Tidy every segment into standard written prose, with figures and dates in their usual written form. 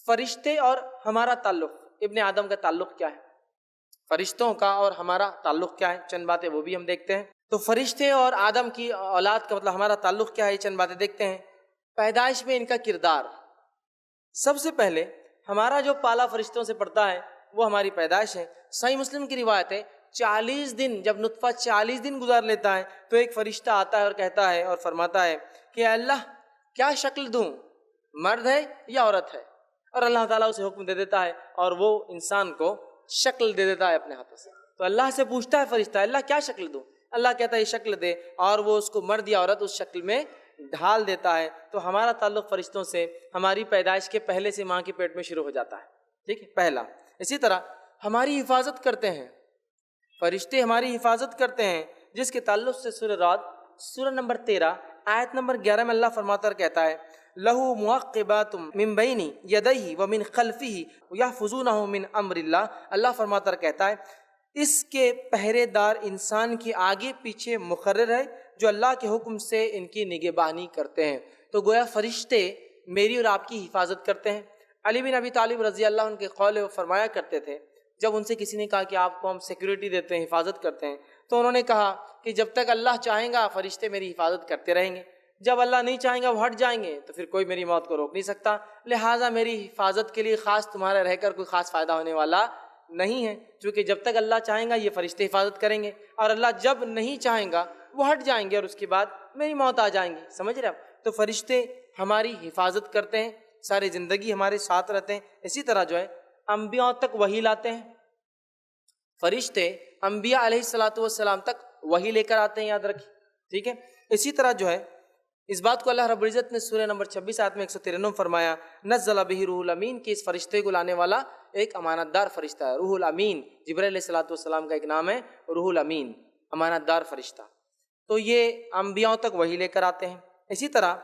فرشتے اور ہمارا تعلق، ابن آدم کا تعلق کیا ہے، فرشتوں کا اور ہمارا تعلق کیا ہے، چند باتیں وہ بھی ہم دیکھتے ہیں۔ تو فرشتے اور آدم کی اولاد کا مطلب ہمارا تعلق کیا ہے، چند باتیں دیکھتے ہیں۔ پیدائش میں ان کا کردار، سب سے پہلے ہمارا جو پالا فرشتوں سے پڑتا ہے وہ ہماری پیدائش ہے۔ صحیح مسلم کی روایت ہے 40 دن، جب نطفہ 40 دن گزار لیتا ہے تو ایک فرشتہ آتا ہے اور کہتا ہے اور فرماتا ہے کہ اللہ کیا شکل دوں، مرد ہے یا عورت ہے، اور اللہ تعالیٰ اسے حکم دے دیتا ہے اور وہ انسان کو شکل دے دیتا ہے اپنے ہاتھوں سے۔ تو اللہ سے پوچھتا ہے فرشتہ اللہ کیا شکل دوں، اللہ کہتا ہے یہ شکل دے، اور وہ اس کو مرد یا عورت اس شکل میں ڈھال دیتا ہے۔ تو ہمارا تعلق فرشتوں سے ہماری پیدائش کے پہلے سے ماں کے پیٹ میں شروع ہو جاتا ہے، ٹھیک ہے، پہلا۔ اسی طرح ہماری حفاظت کرتے ہیں فرشتے، ہماری حفاظت کرتے ہیں، جس کے تعلق سے سورہ رعد سورہ نمبر 13 آیت نمبر 11 میں اللہ فرماتا اور کہتا ہے لَهُ مُعَقِّبَاتٌ مِّن بَيْنِ يَدَيْهِ وَمِن خَلْفِهِ يَحْفَظُونَهُ مِنْ أَمْرِ اللَّهِ۔ اللہ فرماتا اور کہتا ہے اس کے پہرے دار انسان کے آگے پیچھے مقرر ہے جو اللہ کے حکم سے ان کی نگہبانی کرتے ہیں۔ تو گویا فرشتے میری اور آپ کی حفاظت کرتے ہیں۔ علی بن ابی طالب رضی اللہ عنہ کے قول فرمایا کرتے تھے، جب ان سے کسی نے کہا کہ آپ کو ہم سیکیورٹی دیتے ہیں، حفاظت کرتے ہیں، تو انہوں نے کہا کہ جب تک اللہ چاہیں گا فرشتے میری حفاظت کرتے رہیں گے، جب اللہ نہیں چاہیں گا وہ ہٹ جائیں گے تو پھر کوئی میری موت کو روک نہیں سکتا، لہٰذا میری حفاظت کے لیے خاص تمہارا رہ کر کوئی خاص فائدہ ہونے والا نہیں ہے، کیونکہ جب تک اللہ چاہیں گا یہ فرشتے حفاظت کریں گے، اور اللہ جب نہیں چاہیں گا وہ ہٹ جائیں گے اور اس کے بعد میری موت آ جائیں گی۔ سمجھ رہے آپ؟ تو فرشتے ہماری حفاظت کرتے ہیں، ساری زندگی ہمارے ساتھ رہتے ہیں۔ اسی طرح جو ہے انبیاء تک وحی لاتے ہیں فرشتے، انبیاء علیہ السلام تک وحی لے کر آتے ہیں، یاد رکھیں، ٹھیک ہے۔ اسی طرح جو ہے اس بات کو اللہ رب العزت نے سورہ نمبر 26 آیت میں 193 فرمایا نزل بہ روح الامین، کہ اس فرشتے کو لانے والا ایک امانت دار فرشتہ ہے۔ روح الامین جبرائیل علیہ السلام کا ایک نام ہے روح الامین، امانت دار فرشتہ۔ تو یہ انبیاء تک وحی لے کر آتے ہیں۔ اسی طرح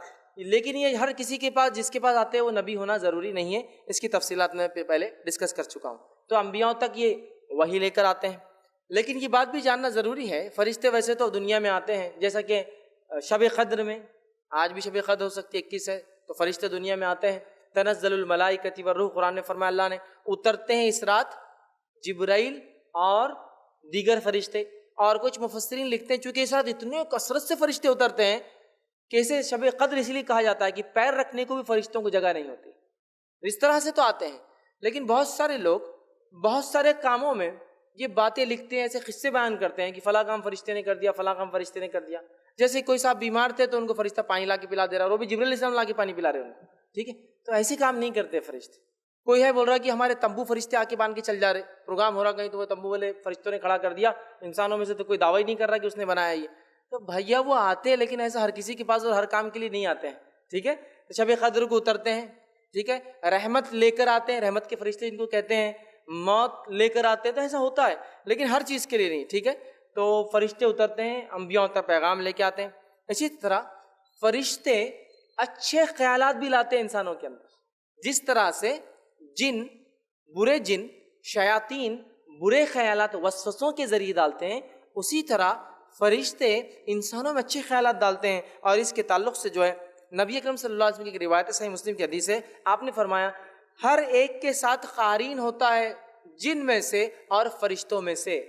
لیکن یہ ہر کسی کے پاس، جس کے پاس آتے ہیں وہ نبی ہونا ضروری نہیں ہے، اس کی تفصیلات میں پہلے ڈسکس کر چکا ہوں۔ تو انبیاء تک یہ وحی لے کر آتے ہیں، لیکن یہ بات بھی جاننا ضروری ہے فرشتے ویسے تو دنیا میں آتے ہیں، جیسا کہ شب قدر میں، آج بھی شب قدر ہو سکتی ہے 21 ہے، تو فرشتے دنیا میں آتے ہیں۔ تنزل الملائکۃ والروح، قرآن نے فرمایا اللہ نے اترتے ہیں اس رات جبرائیل اور دیگر فرشتے، اور کچھ مفسرین لکھتے ہیں چونکہ اس رات اتنے کثرت سے فرشتے اترتے ہیں کہ اسے شب قدر اس لیے کہا جاتا ہے کہ پیر رکھنے کو بھی فرشتوں کو جگہ نہیں ہوتی، اس طرح سے تو آتے ہیں۔ لیکن بہت سارے لوگ بہت سارے کاموں میں یہ باتیں لکھتے ہیں، ایسے قصے بیان کرتے ہیں کہ فلاں کام فرشتے نے کر دیا، فلاں کام فرشتے نے کر دیا۔ جیسے کوئی صاحب بیمار تھے تو ان کو فرشتہ پانی لا کے پلا دے رہا، اور وہ بھی جبرائیل علیہ السلام لا کے پانی پلا رہے ان کو، ٹھیک ہے۔ تو ایسے کام نہیں کرتے فرشتے۔ کوئی ہے بول رہا کہ ہمارے تمبو فرشتے آ کے باندھ کے چل جا رہے، پروگرام ہو رہا کہیں تو وہ تمبو والے فرشتوں نے کھڑا کر دیا، انسانوں میں سے تو کوئی دعویٰ ہی نہیں کر رہا کہ اس نے بنایا یہ۔ تو بھیا وہ آتے ہیں لیکن ایسا ہر کسی کے پاس اور ہر کام کے لیے نہیں آتے ہیں، ٹھیک ہے۔ شب قدر کو اترتے ہیں، ٹھیک ہے، رحمت لے کر آتے ہیں، رحمت کے فرشتے ان کو کہتے ہیں، موت لے کر آتے ہیں، تو ایسا ہوتا ہے لیکن ہر چیز کے لیے نہیں، ٹھیک ہے۔ تو فرشتے اترتے ہیں، انبیاء تک پیغام لے کے آتے ہیں۔ اسی طرح فرشتے اچھے خیالات بھی لاتے ہیں انسانوں کے اندر، جس طرح سے جن، برے جن، شیاطین برے خیالات وسوسوں کے ذریعے ڈالتے ہیں، اسی طرح فرشتے انسانوں میں اچھے خیالات ڈالتے ہیں۔ اور اس کے تعلق سے جو ہے نبی اکرم صلی اللہ علیہ وسلم کی ایک روایت ہے، صحیح مسلم کی حدیث ہے، آپ نے فرمایا ہر ایک کے ساتھ قارین ہوتا ہے جن میں سے اور فرشتوں میں سے،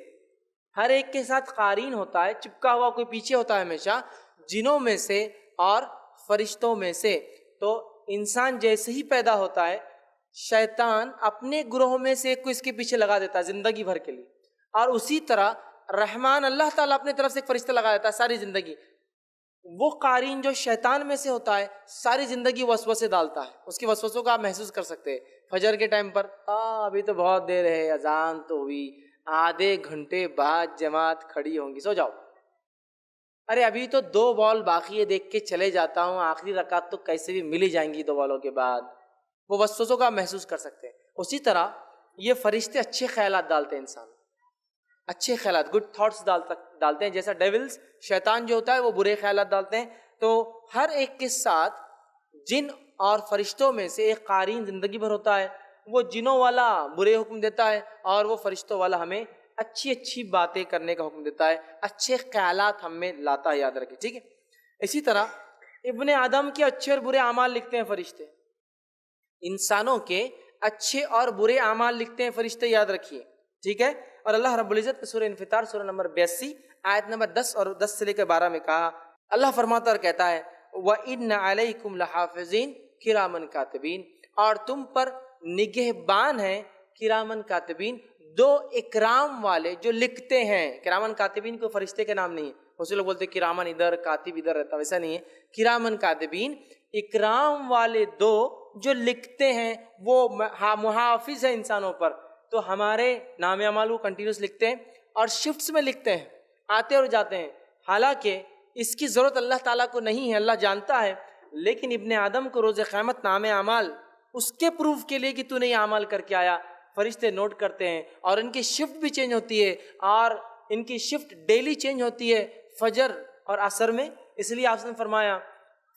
ہر ایک کے ساتھ قارین ہوتا ہے، چپکا ہوا کوئی پیچھے ہوتا ہے ہمیشہ، جنوں میں سے اور فرشتوں میں سے۔ تو انسان جیسے ہی پیدا ہوتا ہے شیطان اپنے گروہ میں سے ایک کو اس کے پیچھے لگا دیتا ہے زندگی بھر کے لیے، اور اسی طرح رحمان اللہ تعالیٰ اپنے طرف سے ایک فرشتہ لگا دیتا ہے ساری زندگی۔ وہ قارین جو شیطان میں سے ہوتا ہے ساری زندگی وسوسے ڈالتا ہے، اس کی وسوسوں کو آپ محسوس کر سکتے ہیں۔ فجر کے ٹائم پر ابھی تو بہت دیر ہے، اذان تو ہوئی، آدھے گھنٹے بعد جماعت کھڑی ہوں گی، سو جاؤ، ارے ابھی تو 2 بال باقی ہے، دیکھ کے چلے جاتا ہوں، آخری رکعت تو کیسے بھی مل ہی جائیں گی 2 بالوں کے بعد۔ وہ وسوسوں کو آپ محسوس کر سکتے ہیں۔ اسی طرح یہ فرشتے اچھے خیالات ڈالتے ہیں، انسان اچھے خیالات، گڈ تھاٹس ڈالتے ہیں، جیسا ڈیولز شیطان جو ہوتا ہے وہ برے خیالات ڈالتے ہیں۔ تو ہر ایک کے ساتھ جن اور فرشتوں میں سے ایک قارین زندگی بھر ہوتا ہے، وہ جنوں والا برے حکم دیتا ہے اور وہ فرشتوں والا ہمیں اچھی اچھی باتیں کرنے کا حکم دیتا ہے، اچھے خیالات ہم میں لاتا ہے، یاد رکھیں، ٹھیک ہے۔ اسی طرح ابن آدم کے اچھے اور برے اعمال لکھتے ہیں فرشتے، انسانوں کے اچھے اور برے اعمال لکھتے ہیں فرشتے، یاد رکھیے، ٹھیک ہے۔ اور اللہ رب العزت نے سورہ انفطار سورہ نمبر 82 آیت نمبر 10 اور 10 سے لے کر 12 میں کہا، اللہ فرماتا اور کہتا ہے وَإِنَّ عَلَيْكُمْ لَحَافِظِينَ کِرَامًا کاتبین، اور تم پر نگہبان ہیں کرامن کاتبین، دو اکرام والے جو لکھتے ہیں۔ کرامن کاتبین کو فرشتے کے نام نہیں ہے، اسے لوگ بولتے ہیں کرامن ادھر کاتب ادھر رہتا، ویسا نہیں ہے، کرامن کاتبین اکرام والے دو جو لکھتے ہیں، وہ محافظ ہیں انسانوں پر۔ تو ہمارے نام اعمال کو کنٹینیوس لکھتے ہیں اور شفٹس میں لکھتے ہیں، آتے اور جاتے ہیں، حالانکہ اس کی ضرورت اللہ تعالیٰ کو نہیں ہے، اللہ جانتا ہے، لیکن ابن آدم کو روز قیامت نام اعمال اس کے پروف کے لیے کہ تو نے یہ اعمال کر کے آیا، فرشتے نوٹ کرتے ہیں، اور ان کی شفٹ بھی چینج ہوتی ہے، اور ان کی شفٹ ڈیلی چینج ہوتی ہے فجر اور عصر میں۔ اس لیے آپ نے فرمایا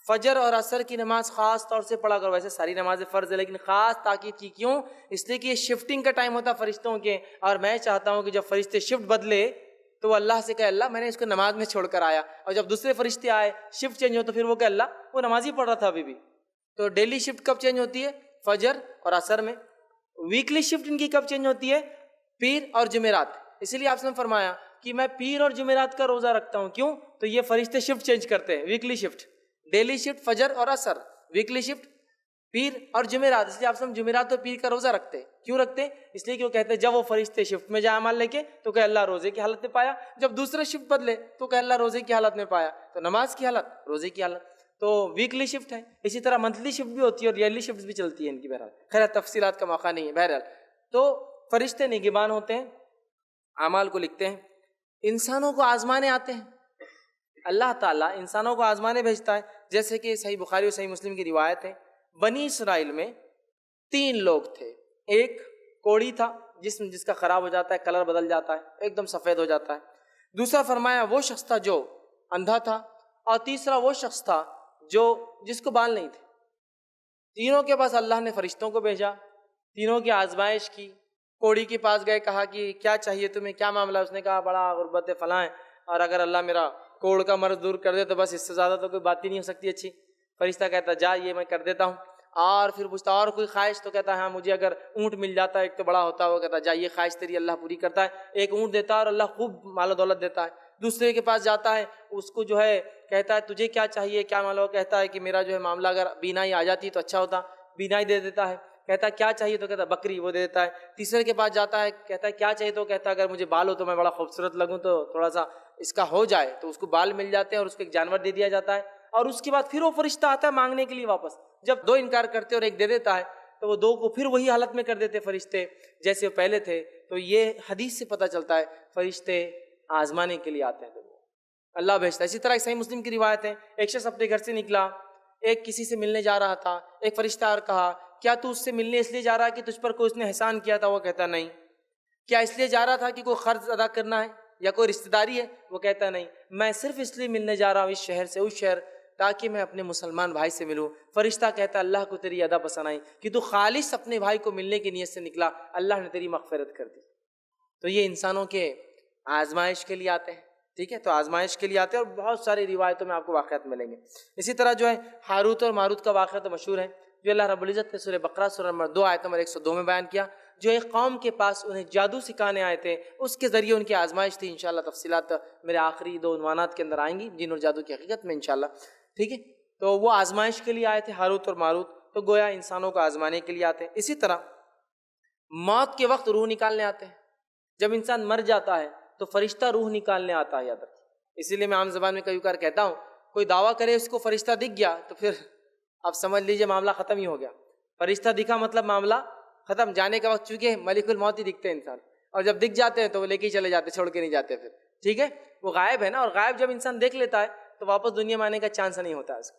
فجر اور عصر کی نماز خاص طور سے پڑھا کرو، ویسے ساری نمازیں فرض ہے لیکن خاص تاکید کی، کیوں؟ اس لیے کہ یہ شفٹنگ کا ٹائم ہوتا ہے فرشتوں کے، اور میں چاہتا ہوں کہ جب فرشتے شفٹ بدلے تو وہ اللہ سے کہے اللہ میں نے اس کو نماز میں چھوڑ کر آیا، اور جب دوسرے فرشتے آئے شفٹ چینج ہو تو پھر وہ کہ اللہ وہ نماز ہی پڑھ رہا تھا ابھی بھی۔ تو ڈیلی شفٹ کب چینج ہوتی ہے؟ فجر اور عصر میں۔ ویکلی شفٹ ان کی کب چینج ہوتی ہے؟ پیر اور جمعرات۔ اسی لیے آپ نے فرمایا کہ میں پیر اور جمعرات کا روزہ رکھتا ہوں، کیوں؟ تو یہ فرشتے شفٹ چینج کرتے ہیں، ویکلی شفٹ، ڈیلی شفٹ فجر اور عصر، ویکلی شفٹ پیر اور جمعرات۔ اس لیے آپ سب جمعرات اور پیر کا روزہ رکھتے ہیں، کیوں رکھتے ہیں؟ اس لیے کہ وہ کہتے ہیں جب وہ فرشتے شفٹ میں جائے عمل لے کے تو کہ اللہ روزے کی حالت میں پایا، جب دوسرے شفٹ بدلے تو کہ اللہ روزے کی حالت میں پایا، تو نماز کی حالت روزے کی حالت۔ تو ویکلی شفٹ ہے، اسی طرح منتھلی شفٹ بھی ہوتی ہے اور ایئرلی شفٹ بھی چلتی ہے ان کی، بہرحال خیر تفصیلات کا موقع نہیں ہے۔ بہرحال تو فرشتے نگہبان ہوتے ہیں، اعمال کو لکھتے ہیں، انسانوں کو آزمانے آتے ہیں۔ اللہ تعالیٰ انسانوں کو آزمانے بھیجتا ہے، جیسے کہ صحیح بخاری اور صحیح مسلم کی روایت ہے، بنی اسرائیل میں 3 لوگ تھے، ایک کوڑی تھا جسم جس کا خراب ہو جاتا ہے، کلر بدل جاتا ہے، ایک دم سفید ہو جاتا ہے، دوسرا فرمایا وہ شخص تھا جو اندھا تھا، اور تیسرا وہ شخص تھا جو جس کو بال نہیں تھے۔ تینوں کے پاس اللہ نے فرشتوں کو بھیجا، تینوں کی آزمائش کی۔ کوڑی کے پاس گئے، کہا کہ کیا چاہیے تمہیں، کیا معاملہ؟ اس نے کہا بڑا غربت فلاں ہے، اور اگر اللہ میرا کوڑ کا مرض دور کر دے تو بس اس سے زیادہ تو کوئی بات ہی نہیں ہو سکتی اچھی۔ فرشتہ کہتا جا یہ میں کر دیتا ہوں، اور پھر پوچھتا اور کوئی خواہش؟ تو کہتا ہے ہاں مجھے اگر اونٹ مل جاتا ہے، ایک تو بڑا ہوتا ہے، وہ کہتا جا یہ خواہش تیری اللہ پوری کرتا ہے، ایک اونٹ دیتا ہے اور اللہ خوب مال و دولت دیتا ہے۔ دوسرے کے پاس جاتا ہے، اس کو جو ہے کہتا ہے تجھے کیا چاہیے، کیا معاملہ؟ کہتا ہے کہ میرا جو ہے معاملہ اگر بینائی آ جاتی تو اچھا ہوتا، بینائی دے دیتا ہے۔ کہتا ہے کیا چاہیے؟ تو کہتا ہے بکری، وہ دے دیتا ہے۔ تیسرے کے پاس جاتا ہے، کہتا ہے کیا چاہیے؟ تو کہتا ہے اگر مجھے بال ہو تو میں بڑا خوبصورت لگوں تو تھوڑا سا اس کا ہو جائے، تو اس کو بال مل جاتے ہیں اور اس کو ایک جانور دے دیا جاتا ہے۔ اور اس کے بعد پھر وہ فرشتہ آتا ہے مانگنے کے لیے واپس، جب 2 انکار کرتے اور ایک دے دیتا ہے تو وہ 2 کو پھر وہی حالت میں کر دیتے فرشتے جیسے وہ پہلے تھے۔ تو یہ حدیث سے پتہ چلتا ہے فرشتے آزمانے کے لیے آتے ہیں، تو وہ اللہ بھیجتا ہے۔ اسی طرح صحیح مسلم کی روایت ہے، ایک شخص اپنے گھر سے نکلا، ایک کسی سے ملنے جا رہا تھا، ایک فرشتہ اور کہا کیا تو اس سے ملنے اس لیے جا رہا ہے کہ تجھ پر کوئی اس نے احسان کیا تھا؟ وہ کہتا نہیں۔ کیا اس لیے جا رہا تھا کہ کوئی قرض ادا کرنا ہے یا کوئی رشتہ داری ہے؟ وہ کہتا نہیں، میں صرف اس لیے ملنے جا رہا ہوں اس شہر سے اس شہر تاکہ میں اپنے مسلمان بھائی سے ملوں۔ فرشتہ کہتا اللہ کو تیری ادا پسند آئی کہ تو خالص اپنے بھائی کو ملنے کی نیت سے نکلا، اللہ نے تیری مغفرت کر دی۔ تو یہ انسانوں کے آزمائش کے لیے آتے ہیں، ٹھیک ہے، تو آزمائش کے لیے آتے ہیں، اور بہت ساری روایتوں میں آپ کو واقعات ملیں گے۔ اسی طرح جو ہے ہاروت اور ماروت کا واقعہ تو مشہور ہے، جو اللہ رب العزت نے سورہ بقرہ سورہ نمبر 2 آیت نمبر 102 میں بیان کیا، جو ایک قوم کے پاس انہیں جادو سکھانے آئے تھے، اس کے ذریعے ان کی آزمائش تھی۔ انشاءاللہ تفصیلات میرے آخری 2 عنوانات کے اندر آئیں گی، جن اور جادو کی حقیقت میں انشاءاللہ، ٹھیک ہے۔ تو وہ آزمائش کے لیے آئے تھے ہاروت اور ماروت، تو گویا انسانوں کو آزمانے کے لیے آتے ہیں۔ اسی طرح موت کے وقت روح نکالنے آتے ہیں، جب انسان مر جاتا ہے تو فرشتہ روح نکالنے آتا ہے، یاد رکھیں۔ اسی لیے میں عام زبان میں کئی بار کہتا ہوں، کوئی دعویٰ کرے اس کو فرشتہ دکھ گیا تو پھر آپ سمجھ لیجئے معاملہ ختم ہی ہو گیا۔ فرشتہ دکھا مطلب معاملہ ختم، جانے کا وقت چونکہ ملک الموت ہی دکھتے ہیں انسان، اور جب دکھ جاتے ہیں تو وہ لے کے ہی چلے جاتے، چھوڑ کے نہیں جاتے پھر، ٹھیک ہے۔ وہ غائب ہے نا، اور غائب جب انسان دیکھ لیتا ہے تو واپس دنیا میں آنے کا چانس نہیں ہوتا اس کو۔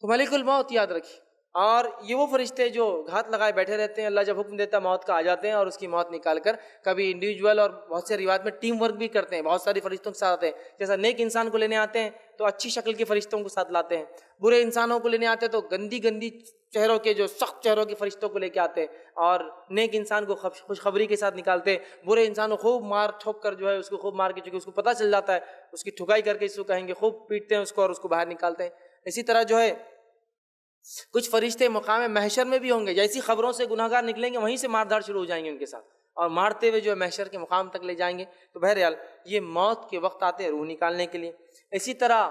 تو ملک الموت یاد رکھیے، اور یہ وہ فرشتے جو گھات لگائے بیٹھے رہتے ہیں، اللہ جب حکم دیتا ہے موت کا آ جاتے ہیں اور اس کی موت نکال کر کبھی انڈیویجول اور بہت سے روایت میں ٹیم ورک بھی کرتے ہیں، بہت ساری فرشتوں کے ساتھ آتے ہیں۔ جیسا نیک انسان کو لینے آتے ہیں تو اچھی شکل کے فرشتوں کو ساتھ لاتے ہیں، برے انسانوں کو لینے آتے ہیں تو گندی گندی چہروں کے جو سخت چہروں کے فرشتوں کو لے کے آتے ہیں، اور نیک انسان کو خوشخبری کے ساتھ نکالتے ہیں، برے انسان کو خوب مار ٹھوک کر جو ہے اس کو خوب مار کے، چونکہ اس کو پتہ چل جاتا ہے، اس کی ٹھکائی کر کے اس کو کہیں گے، خوب پیٹتے ہیں اس کو اور اس کو باہر نکالتے ہیں۔ اسی طرح جو ہے کچھ فرشتے مقام محشر میں بھی ہوں گے، جیسی خبروں سے گناہگار نکلیں گے وہیں سے مار دھاڑ شروع ہو جائیں گے ان کے ساتھ، اور مارتے ہوئے جو ہے محشر کے مقام تک لے جائیں گے۔ تو بہرحال یہ موت کے وقت آتے ہیں روح نکالنے کے لیے۔ اسی طرح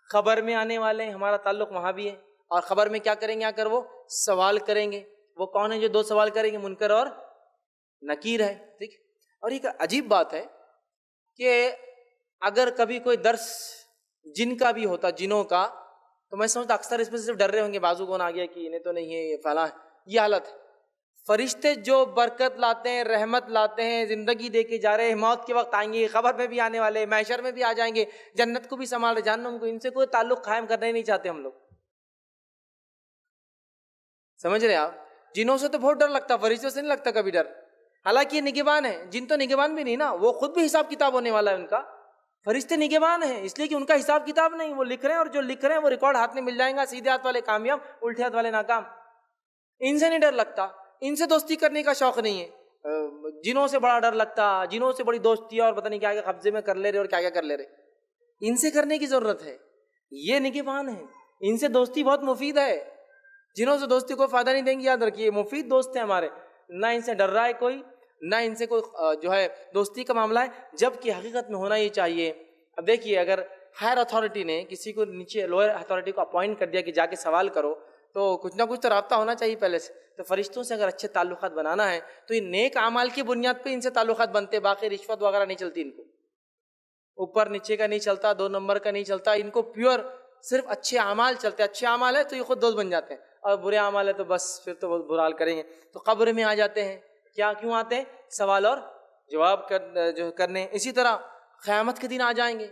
خبر میں آنے والے ہیں، ہمارا تعلق وہاں بھی ہے، اور خبر میں کیا کریں گے؟ آ کر وہ سوال کریں گے۔ وہ کون ہے جو دو سوال کریں گے؟ منکر اور نکیر ہے، ٹھیک ہے۔ اور ایک عجیب بات ہے کہ اگر کبھی کوئی درس جن کا بھی ہوتا، جنوں کا، تو میں سمجھتا اکثر اس میں صرف ڈر رہے ہوں گے بازو کون آ گیا کہ انہیں تو نہیں ہے، یہ فلاں ہے، یہ حالت ہے۔ فرشتے جو برکت لاتے ہیں، رحمت لاتے ہیں، زندگی دے کے جا رہے ہیں، موت کے وقت آئیں گے، خبر میں بھی آنے والے، محشر میں بھی آ جائیں گے، جنت کو بھی سنبھال رہے، جہنم کو، ان سے کوئی تعلق قائم کرنا ہی نہیں چاہتے ہم لوگ۔ سمجھ رہے آپ؟ جنوں سے تو بہت ڈر لگتا، فرشتوں سے نہیں لگتا کبھی ڈر، حالانکہ یہ نگہبان ہے۔ جن تو نگہبان بھی نہیں نا، وہ خود بھی حساب کتاب ہونے والا ہے ان کا۔ فرشتے نگہبان ہیں اس لیے کہ ان کا حساب کتاب نہیں، وہ لکھ رہے ہیں، اور جو لکھ رہے ہیں وہ ریکارڈ ہاتھ میں مل جائیں گا، سیدھے ہاتھ والے کامیاب، الٹے ہاتھ والے ناکام۔ ان سے نہیں ڈر لگتا، ان سے دوستی کرنے کا شوق نہیں ہے۔ جنوں سے بڑا ڈر لگتا، جنوں سے بڑی دوستی اور پتہ نہیں کیا کیا قبضے میں کر لے رہے اور کیا کیا کر لے رہے، ان سے کرنے کی ضرورت ہے۔ یہ نگہبان ہے، ان سے دوستی بہت مفید ہے۔ جنوں سے دوستی کوئی فائدہ نہیں دیں گی، یاد رکھیے، مفید دوست ہیں ہمارے، نہ ان سے ڈر رہا ہے کوئی، نہ ان سے کوئی جو ہے دوستی کا معاملہ ہے، جبکہ حقیقت میں ہونا یہ چاہیے۔ اب دیکھیے، اگر ہائر اتھارٹی نے کسی کو نیچے لوئر اتھارٹی کو اپوائنٹ کر دیا کہ جا کے سوال کرو، تو کچھ نہ کچھ تو رابطہ ہونا چاہیے پہلے سے۔ تو فرشتوں سے اگر اچھے تعلقات بنانا ہے تو یہ نیک اعمال کی بنیاد پہ ان سے تعلقات بنتے، باقی رشوت وغیرہ نہیں چلتی ان کو، اوپر نیچے کا نہیں چلتا، دو نمبر کا نہیں چلتا، ان کو پیور صرف اچھے اعمال چلتے۔ اچھے اعمال ہے تو یہ خود دوست بن جاتے ہیں، اور برے اعمال ہے تو بس پھر تو بہت برا حال کریں گے۔ تو قبر میں آ جاتے ہیں، کیوں آتے ہیں؟ سوال اور جواب کرنے۔ اسی طرح قیامت کے دن آ جائیں گے،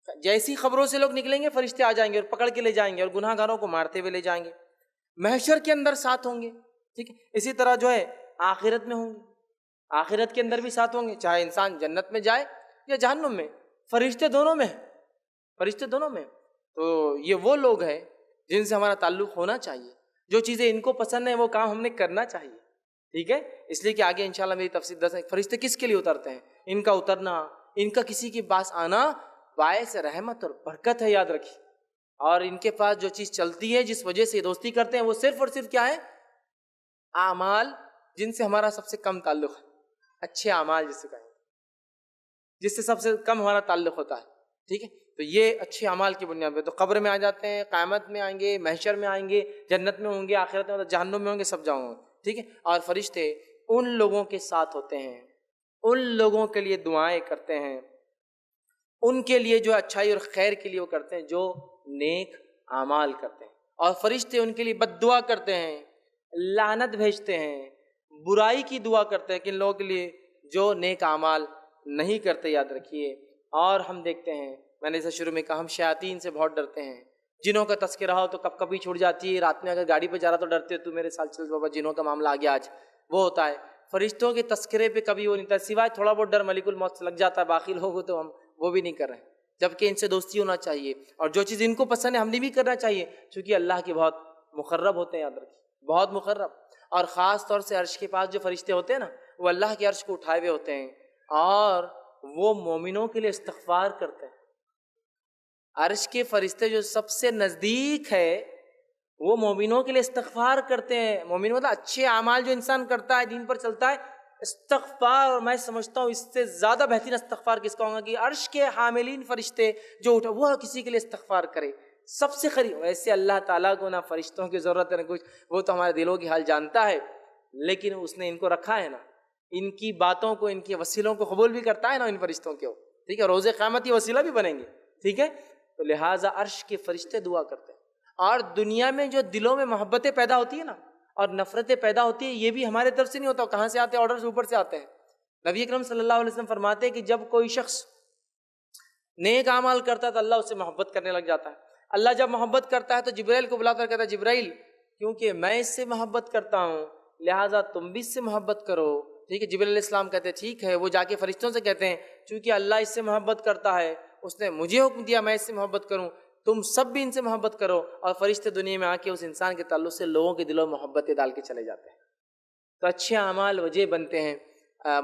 جیسی خبروں سے لوگ نکلیں گے فرشتے آ جائیں گے اور پکڑ کے لے جائیں گے، اور گناہ گاروں کو مارتے ہوئے لے جائیں گے۔ محشر کے اندر ساتھ ہوں گے، ٹھیک ہے۔ اسی طرح جو ہے آخرت میں ہوں گے، آخرت کے اندر بھی ساتھ ہوں گے، چاہے انسان جنت میں جائے یا جہنم میں، فرشتے دونوں میں ہیں، فرشتے دونوں میں ہیں۔ تو یہ وہ لوگ ہیں جن سے ہمارا تعلق ہونا چاہیے، جو چیزیں ان کو پسند ہیں وہ کام ہم نے کرنا چاہیے، ٹھیک ہے۔ اس لیے کہ آگے انشاءاللہ میری تفصیل دس ہے فرشتے کس کے لیے اترتے ہیں، ان کا اترنا، ان کا کسی کے پاس آنا باعث رحمت اور برکت ہے، یاد رکھیے۔ اور ان کے پاس جو چیز چلتی ہے، جس وجہ سے دوستی کرتے ہیں، وہ صرف اور صرف کیا ہے؟ اعمال جن سے ہمارا سب سے کم تعلق ہے، اچھے اعمال جس سے کہیں، جس سے سب سے کم ہمارا تعلق ہوتا ہے، ٹھیک ہے۔ تو یہ اچھے اعمال کی بنیاد پہ تو قبر میں آ جاتے ہیں، قیامت میں آئیں گے، محشر میں آئیں گے، جنت میں ہوں گے، آخرت میں جہنم میں ہوں گے، سب جاؤں گے، ٹھیک ہے۔ اور فرشتے ان لوگوں کے ساتھ ہوتے ہیں، ان لوگوں کے لیے دعائیں کرتے ہیں، ان کے لیے جو اچھائی اور خیر کے لیے وہ کرتے ہیں جو نیک اعمال کرتے ہیں، اور فرشتے ان کے لیے بد دعا کرتے ہیں، لعنت بھیجتے ہیں، برائی کی دعا کرتے ہیں کہ ان لوگوں کے لیے جو نیک اعمال نہیں کرتے، یاد رکھیے۔ اور ہم دیکھتے ہیں، میں نے اسے شروع میں کہا، ہم شیاطین سے بہت ڈرتے ہیں۔ جنوں کا تذکرہ ہو تو کب کبھی چھوٹ جاتی ہے، رات میں اگر گاڑی پہ جا رہا تو ڈرتے تو میرے ساتھ چل بابا، جنوں کا معاملہ آ گیا آج، وہ ہوتا ہے۔ فرشتوں کے تذکرے پہ کبھی وہ نہیں تھا، سوائے تھوڑا بہت ڈر ملک الموت سے لگ جاتا ہے، باقی لوگوں تو ہم وہ بھی نہیں کر رہے ہیں، جبکہ ان سے دوستی ہونا چاہیے، اور جو چیز ان کو پسند ہے ہم نے بھی کرنا چاہیے، چونکہ اللہ کے بہت مقرب ہوتے ہیں، یاد رکھیے، بہت مقرب۔ اور خاص طور سے عرش کے پاس جو فرشتے ہوتے ہیں نا، وہ اللہ کے عرش کو اٹھائے ہوئے ہوتے ہیں، اور وہ مومنوں کے لیے استغفار کرتے ہیں۔ عرش کے فرشتے جو سب سے نزدیک ہے وہ مومنوں کے لیے استغفار کرتے ہیں۔ مومن مطلب اچھے اعمال جو انسان کرتا ہے، دین پر چلتا ہے، استغفار، اور میں سمجھتا ہوں اس سے زیادہ بہترین استغفار کس کا ہوگا کہ عرش کے حاملین فرشتے جو اٹھا وہ کسی کے لیے استغفار کرے، سب سے قریب۔ ویسے اللہ تعالیٰ کو نہ فرشتوں کی ضرورت ہے نہ کچھ، وہ تو ہمارے دلوں کی حال جانتا ہے، لیکن اس نے ان کو رکھا ہے نا، ان کی باتوں کو، ان کے وسیلوں کو قبول بھی کرتا ہے نا ان فرشتوں کو، ٹھیک ہے۔ روز قیامت یہ وسیلہ بھی بنیں گے، ٹھیک ہے۔ تو لہٰذا عرش کے فرشتے دعا کرتے ہیں۔ اور دنیا میں جو دلوں میں محبتیں پیدا ہوتی ہیں نا اور نفرتیں پیدا ہوتی ہیں، یہ بھی ہمارے طرف سے نہیں ہوتا، کہاں سے آتے ہیں؟ آرڈرز اوپر سے آتے ہیں۔ نبی اکرم صلی اللہ علیہ وسلم فرماتے ہیں کہ جب کوئی شخص نیک اعمال کرتا ہے تو اللہ اس سے محبت کرنے لگ جاتا ہے۔ اللہ جب محبت کرتا ہے تو جبرائیل کو بلا کر کہتا ہے، جبرائیل کیونکہ میں اس سے محبت کرتا ہوں لہٰذا تم بھی اس سے محبت کرو، ٹھیک ہے۔ جبرائیل علیہ السلام کہتے ہیں ٹھیک ہے۔ وہ جا کے فرشتوں سے کہتے ہیں چونکہ اللہ اس سے محبت کرتا ہے، اس نے مجھے حکم دیا میں اس سے محبت کروں، تم سب بھی ان سے محبت کرو۔ اور فرشتے دنیا میں آ کے اس انسان کے تعلق سے لوگوں کے دلوں میں محبتیں ڈال کے چلے جاتے ہیں۔ تو اچھے اعمال وجہ بنتے ہیں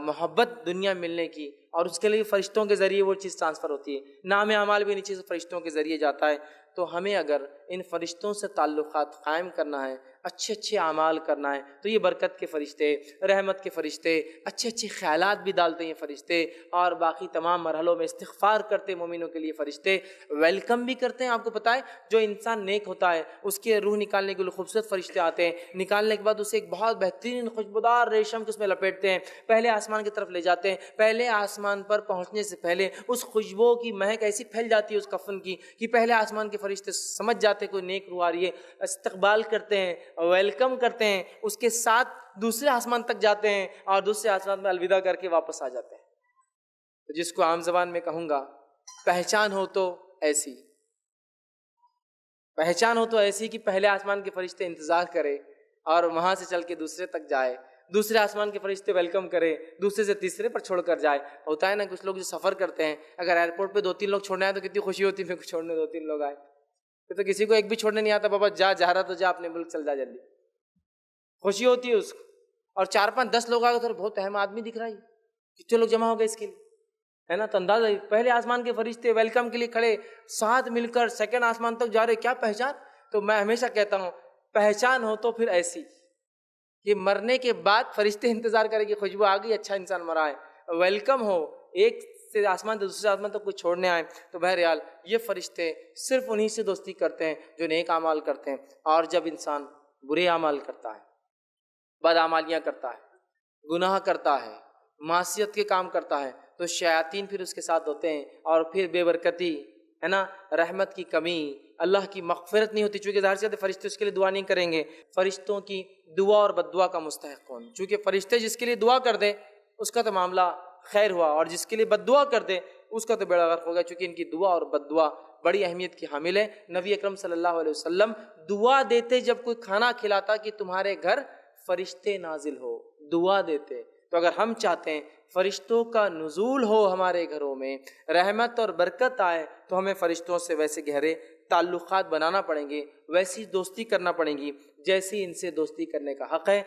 محبت دنیا ملنے کی، اور اس کے لیے فرشتوں کے ذریعے وہ چیز ٹرانسفر ہوتی ہے۔ نام اعمال بھی نیچے سے فرشتوں کے ذریعے جاتا ہے۔ تو ہمیں اگر ان فرشتوں سے تعلقات قائم کرنا ہے، اچھے اچھے اعمال کرنا ہے، تو یہ برکت کے فرشتے، رحمت کے فرشتے، اچھے اچھے خیالات بھی ڈالتے ہیں فرشتے، اور باقی تمام مرحلوں میں استغفار کرتے مومنوں کے لیے فرشتے، ویلکم بھی کرتے ہیں۔ آپ کو پتہ ہے جو انسان نیک ہوتا ہے اس کے روح نکالنے کے لیے خوبصورت فرشتے آتے ہیں، نکالنے کے بعد اسے ایک بہت بہترین خوشبودار ریشم کے اس میں لپیٹتے ہیں، پہلے آسمان کی طرف لے جاتے ہیں، پہلے آسمان پر پہنچنے سے پہلے اس خوشبو کی مہک ایسی پھیل جاتی ہے اس کفن کی کہ پہلے آسمان کے فرشتے سمجھ جاتے کوئی نیک روح آ رہی ہے، استقبال کرتے ہیں، ویلکم کرتے ہیں، اس کے ساتھ دوسرے آسمان تک جاتے ہیں اور دوسرے آسمان میں الوداع کر کے واپس آ جاتے ہیں۔ تو جس کو عام زبان میں کہوں گا، پہچان ہو تو ایسی، پہچان ہو تو ایسی کہ پہلے آسمان کے فرشتے انتظار کرے اور وہاں سے چل کے دوسرے تک جائے، دوسرے آسمان کے فرشتے ویلکم کرے، دوسرے سے تیسرے پر چھوڑ کر جائے۔ ہوتا ہے نا کچھ لوگ جو سفر کرتے ہیں، اگر ایئرپورٹ پہ 2-3 لوگ چھوڑنے آئے تو کتنی خوشی ہوتی ہے، پھر چھوڑنے 2-3 لوگ آئے، پھر تو کسی کو ایک بھی چھوڑنے نہیں آتا، بابا جا رہا تو جا، اپنے ملک چل جا جلدی، خوشی ہوتی ہے اس کو۔ اور 4-5-10 لوگ آ گئے تو بہت اہم آدمی دکھ رہا ہے، کتنے لوگ جمع ہو گئے اس کے لیے، ہے نا؟ تو اندازہ پہلے آسمان کے فرشتے ویلکم کے لیے کھڑے، ساتھ مل کر سیکنڈ آسمان تک جا رہے، کیا پہچان! تو میں ہمیشہ کہتا ہوں پہچان ہو تو پھر ایسی کہ مرنے کے بعد فرشتے انتظار کرے کہ خوشبو آ گئی، اچھا انسان مرا ہے، ویلکم ہو، ایک سے آسمان سے دوسرے آسمان تک کوئی چھوڑنے آئے۔ تو بہرحال یہ فرشتے صرف انہی سے دوستی کرتے ہیں جو نیک اعمال کرتے ہیں، اور جب انسان برے اعمال کرتا ہے، بد اعمالیاں کرتا ہے، گناہ کرتا ہے، معصیت کے کام کرتا ہے، تو شیاطین پھر اس کے ساتھ ہوتے ہیں، اور پھر بے برکتی، ہے نا، رحمت کی کمی، اللہ کی مغفرت نہیں ہوتی، چونکہ ظاہر سی بات ہے فرشتے اس کے لیے دعا نہیں کریں گے۔ فرشتوں کی دعا اور بد دعا کا مستحق کون؟ چونکہ فرشتے جس کے لیے دعا کر دیں اس کا تو معاملہ خیر ہوا، اور جس کے لیے بد دعا کر دیں اس کا تو بیڑا غرق ہو گیا، چونکہ ان کی دعا اور بد دعا بڑی اہمیت کی حامل ہے۔ نبی اکرم صلی اللہ علیہ وسلم دعا دیتے جب کوئی کھانا کھلاتا کہ تمہارے گھر فرشتے نازل ہو، دعا دیتے۔ تو اگر ہم چاہتے ہیں فرشتوں کا نزول ہو ہمارے گھروں میں، رحمت اور برکت آئے، تو ہمیں فرشتوں سے ویسے گہرے تعلقات بنانا پڑیں گے، ویسی دوستی کرنا پڑیں گی جیسی ان سے دوستی کرنے کا حق ہے۔